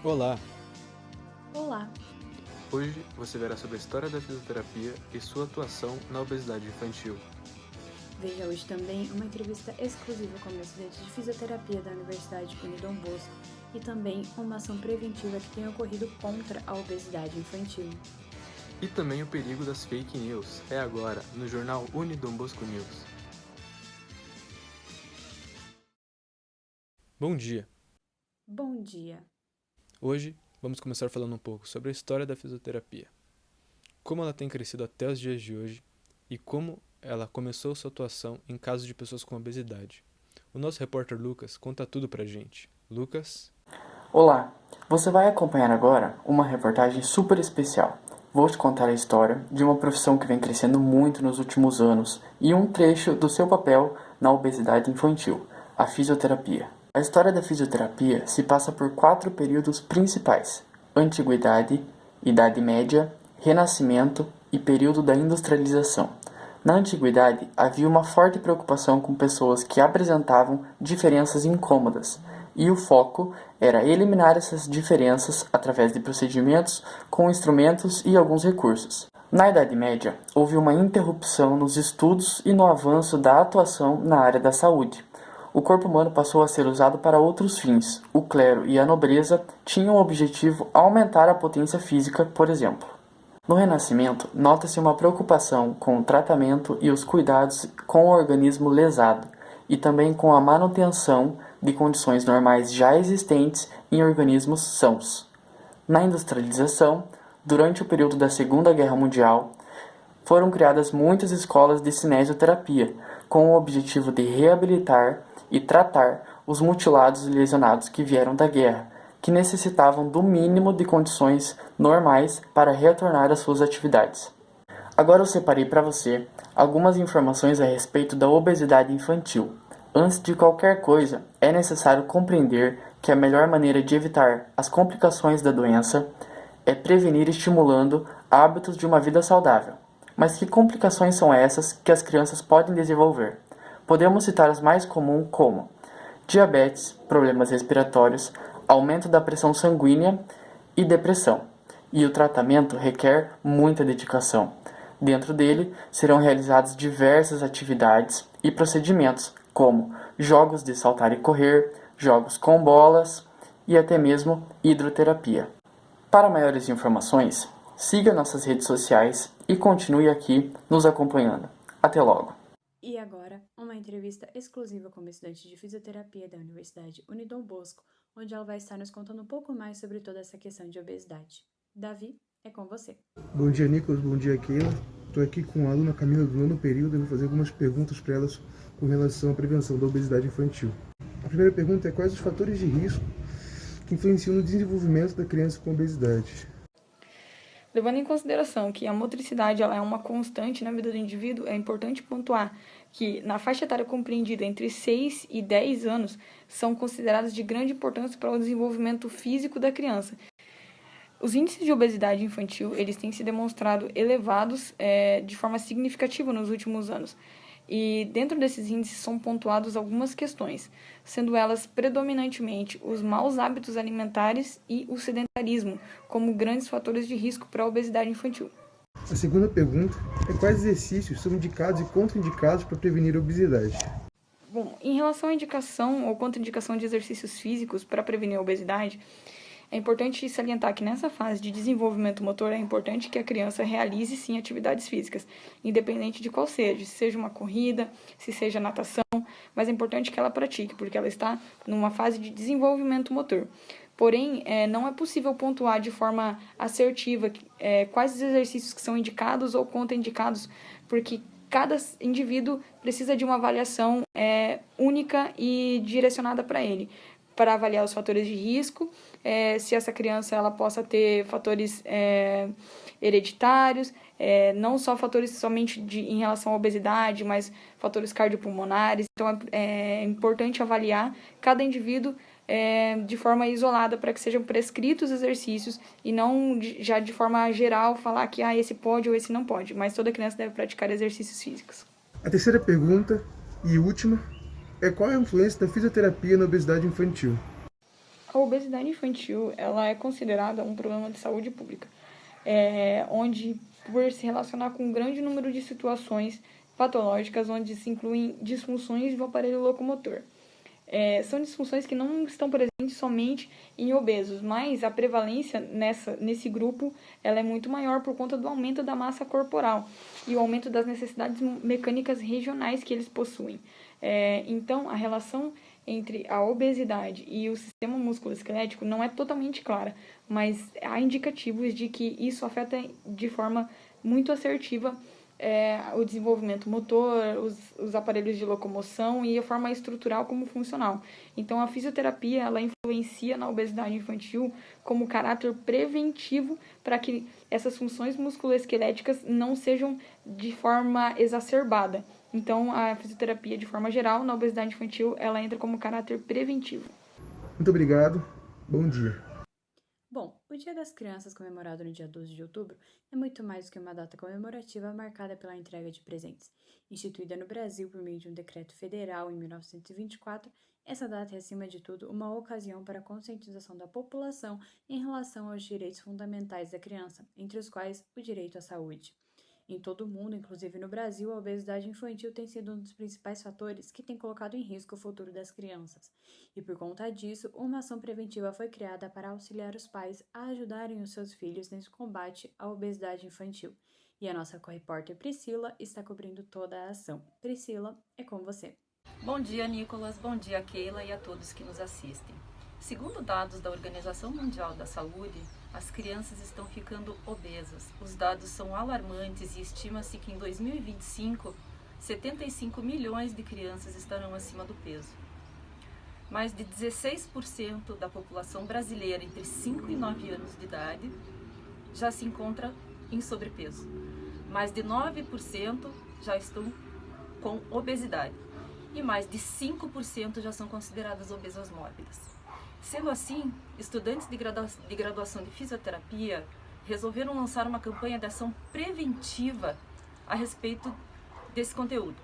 Olá! Olá! Hoje você verá sobre a história da fisioterapia e sua atuação na obesidade infantil. Veja hoje também uma entrevista exclusiva com estudantes de fisioterapia da Universidade Unidom Bosco e também uma ação preventiva que tem ocorrido contra a obesidade infantil. E também o perigo das fake news é agora no jornal Unidom Bosco News. Bom dia! Bom dia! Hoje vamos começar falando um pouco sobre a história da fisioterapia, como ela tem crescido até os dias de hoje e como ela começou sua atuação em casos de pessoas com obesidade. O nosso repórter Lucas conta tudo pra gente. Lucas? Olá! Você vai acompanhar agora uma reportagem super especial. Vou te contar a história de uma profissão que vem crescendo muito nos últimos anos e um trecho do seu papel na obesidade infantil, a fisioterapia. A história da fisioterapia se passa por 4 períodos principais: Antiguidade, Idade Média, Renascimento e período da industrialização. Na Antiguidade, havia uma forte preocupação com pessoas que apresentavam diferenças incômodas, e o foco era eliminar essas diferenças através de procedimentos com instrumentos e alguns recursos. Na Idade Média, houve uma interrupção nos estudos e no avanço da atuação na área da saúde. O corpo humano passou a ser usado para outros fins. O clero e a nobreza tinham o objetivo aumentar a potência física, por exemplo. No Renascimento, nota-se uma preocupação com o tratamento e os cuidados com o organismo lesado, e também com a manutenção de condições normais já existentes em organismos sãos. Na industrialização, durante o período da Segunda Guerra Mundial, foram criadas muitas escolas de cinesioterapia, com o objetivo de reabilitar e tratar os mutilados e lesionados que vieram da guerra, que necessitavam do mínimo de condições normais para retornar às suas atividades. Agora eu separei para você algumas informações a respeito da obesidade infantil. Antes de qualquer coisa, é necessário compreender que a melhor maneira de evitar as complicações da doença é prevenir estimulando hábitos de uma vida saudável. Mas que complicações são essas que as crianças podem desenvolver? Podemos citar as mais comuns como diabetes, problemas respiratórios, aumento da pressão sanguínea e depressão. E o tratamento requer muita dedicação. Dentro dele serão realizadas diversas atividades e procedimentos, como jogos de saltar e correr, jogos com bolas e até mesmo hidroterapia. Para maiores informações, siga nossas redes sociais e continue aqui nos acompanhando. Até logo! E agora, uma entrevista exclusiva com uma estudante de fisioterapia da Universidade Unidom Bosco, onde ela vai estar nos contando um pouco mais sobre toda essa questão de obesidade. Davi, é com você. Bom dia, Nicolas. Bom dia, Keila. Estou aqui com a aluna Camila do 9º período e vou fazer algumas perguntas para elas com relação à prevenção da obesidade infantil. A primeira pergunta é: quais os fatores de risco que influenciam no desenvolvimento da criança com obesidade? Levando em consideração que a motricidade ela é uma constante na vida do indivíduo, é importante pontuar que na faixa etária compreendida entre 6 e 10 anos são consideradas de grande importância para o desenvolvimento físico da criança. Os índices de obesidade infantil eles têm se demonstrado elevados de forma significativa nos últimos anos. E dentro desses índices são pontuadas algumas questões, sendo elas predominantemente os maus hábitos alimentares e o sedentarismo, como grandes fatores de risco para a obesidade infantil. A segunda pergunta é: quais exercícios são indicados e contraindicados para prevenir a obesidade? Bom, em relação à indicação ou contraindicação de exercícios físicos para prevenir a obesidade, é importante salientar que nessa fase de desenvolvimento motor é importante que a criança realize sim atividades físicas, independente de qual seja, se seja uma corrida, se seja natação, mas é importante que ela pratique, porque ela está numa fase de desenvolvimento motor. Porém, não é possível pontuar de forma assertiva quais os exercícios que são indicados ou contraindicados, porque cada indivíduo precisa de uma avaliação única e direcionada para ele, para avaliar os fatores de risco, se essa criança ela possa ter fatores hereditários, não só fatores somente em relação à obesidade, mas fatores cardiopulmonares. Então, é importante avaliar cada indivíduo de forma isolada para que sejam prescritos exercícios e não já de forma geral falar que esse pode ou esse não pode, mas toda criança deve praticar exercícios físicos. A terceira pergunta e última é: qual é a influência da fisioterapia na obesidade infantil? A A obesidade infantil ela é considerada um problema de saúde pública, onde, por se relacionar com um grande número de situações patológicas, onde se incluem disfunções do aparelho locomotor. São disfunções que não estão presentes somente em obesos, mas a prevalência nesse grupo ela é muito maior por conta do aumento da massa corporal e o aumento das necessidades mecânicas regionais que eles possuem. Então, a relação entre a obesidade e o sistema musculoesquelético não é totalmente clara, mas há indicativos de que isso afeta de forma muito assertiva o desenvolvimento motor, os aparelhos de locomoção e a forma estrutural como funcional. Então, a fisioterapia ela influencia na obesidade infantil como caráter preventivo para que essas funções musculoesqueléticas não sejam de forma exacerbada. Então, a fisioterapia, de forma geral, na obesidade infantil, ela entra como caráter preventivo. Muito obrigado. Bom dia. Bom, o Dia das Crianças, comemorado no dia 12 de outubro, é muito mais do que uma data comemorativa marcada pela entrega de presentes. Instituída no Brasil por meio de um decreto federal em 1924, essa data é, acima de tudo, uma ocasião para a conscientização da população em relação aos direitos fundamentais da criança, entre os quais o direito à saúde. Em todo o mundo, inclusive no Brasil, a obesidade infantil tem sido um dos principais fatores que tem colocado em risco o futuro das crianças. E por conta disso, uma ação preventiva foi criada para auxiliar os pais a ajudarem os seus filhos nesse combate à obesidade infantil. E a nossa correpórter Priscila está cobrindo toda a ação. Priscila, é com você. Bom dia, Nicolas. Bom dia, Keila, e a todos que nos assistem. Segundo dados da Organização Mundial da Saúde, as crianças estão ficando obesas. Os dados são alarmantes e estima-se que em 2025, 75 milhões de crianças estarão acima do peso. Mais de 16% da população brasileira entre 5 e 9 anos de idade já se encontra em sobrepeso. Mais de 9% já estão com obesidade. E mais de 5% já são consideradas obesas mórbidas. Sendo assim, estudantes de graduação de fisioterapia resolveram lançar uma campanha de ação preventiva a respeito desse conteúdo.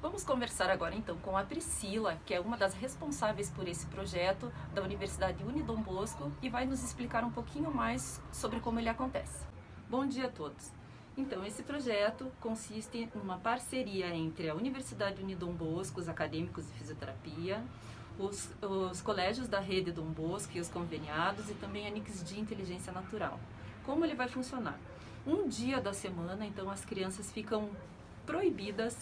Vamos conversar agora então com a Priscila, que é uma das responsáveis por esse projeto da Universidade Unidom Bosco e vai nos explicar um pouquinho mais sobre como ele acontece. Bom dia a todos! Então, esse projeto consiste em uma parceria entre a Universidade Unidom Bosco, os acadêmicos de fisioterapia, os colégios da rede Dom Bosco e os conveniados e também a Nix de Inteligência Natural. Como ele vai funcionar? Um dia da semana, então, as crianças ficam proibidas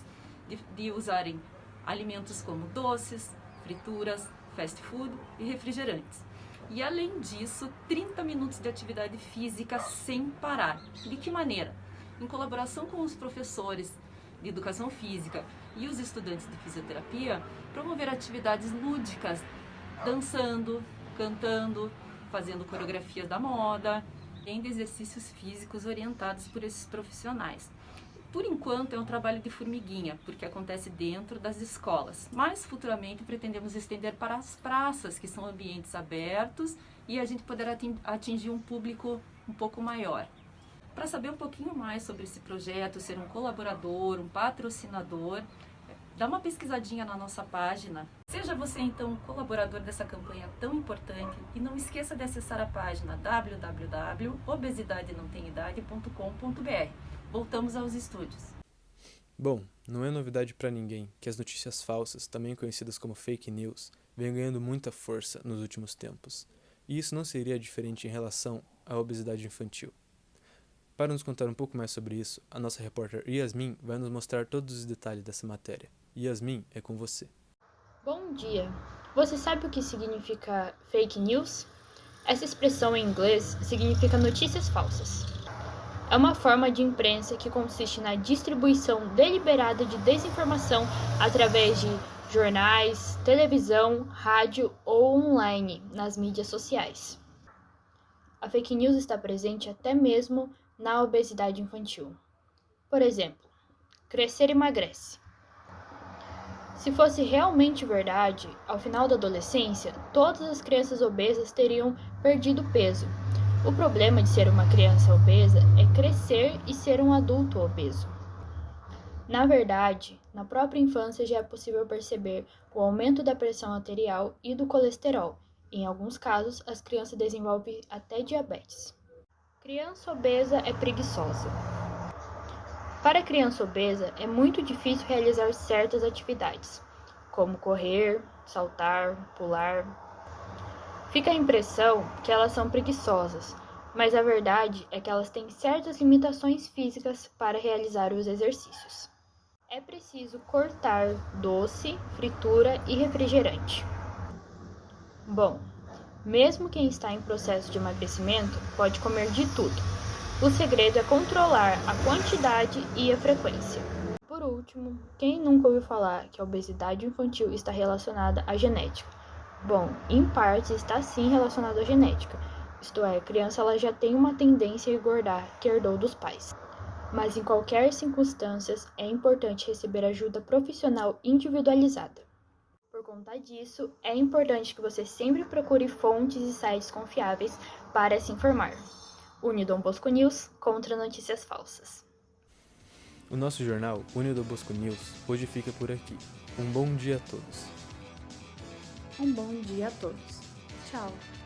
de usarem alimentos como doces, frituras, fast food e refrigerantes. E além disso, 30 minutos de atividade física sem parar. De que maneira? Em colaboração com os professores de educação física e os estudantes de fisioterapia, promover atividades lúdicas, dançando, cantando, fazendo coreografias da moda, além de exercícios físicos orientados por esses profissionais. Por enquanto é um trabalho de formiguinha, porque acontece dentro das escolas, mas futuramente pretendemos estender para as praças, que são ambientes abertos, e a gente poderá atingir um público um pouco maior. Para saber um pouquinho mais sobre esse projeto, ser um colaborador, um patrocinador, dá uma pesquisadinha na nossa página. Seja você então um colaborador dessa campanha tão importante e não esqueça de acessar a página www.obesidadenãotemidade.com.br. Voltamos aos estúdios. Bom, não é novidade para ninguém que as notícias falsas, também conhecidas como fake news, vêm ganhando muita força nos últimos tempos. E isso não seria diferente em relação à obesidade infantil. Para nos contar um pouco mais sobre isso, a nossa repórter Yasmin vai nos mostrar todos os detalhes dessa matéria. Yasmin, é com você. Bom dia! Você sabe o que significa fake news? Essa expressão em inglês significa notícias falsas. É uma forma de imprensa que consiste na distribuição deliberada de desinformação através de jornais, televisão, rádio ou online nas mídias sociais. A fake news está presente até mesmo na obesidade infantil. Por exemplo, crescer emagrece. Se fosse realmente verdade, ao final da adolescência, todas as crianças obesas teriam perdido peso. O problema de ser uma criança obesa é crescer e ser um adulto obeso. Na verdade, na própria infância já é possível perceber o aumento da pressão arterial e do colesterol, Em alguns casos, as crianças desenvolvem até diabetes. Criança obesa é preguiçosa. Para a criança obesa, é muito difícil realizar certas atividades, como correr, saltar, pular. Fica a impressão que elas são preguiçosas, mas a verdade é que elas têm certas limitações físicas para realizar os exercícios. É preciso cortar doce, fritura e refrigerante. Bom, mesmo quem está em processo de emagrecimento pode comer de tudo. O segredo é controlar a quantidade e a frequência. Por último, quem nunca ouviu falar que a obesidade infantil está relacionada à genética? Bom, em parte está sim relacionado à genética, isto é, a criança ela já tem uma tendência a engordar que herdou dos pais. Mas em qualquer circunstância é importante receber ajuda profissional individualizada. Por conta disso, é importante que você sempre procure fontes e sites confiáveis para se informar. Unidom Bosco News contra notícias falsas. O nosso jornal Unidom Bosco News hoje fica por aqui. Um bom dia a todos. Um bom dia a todos. Tchau!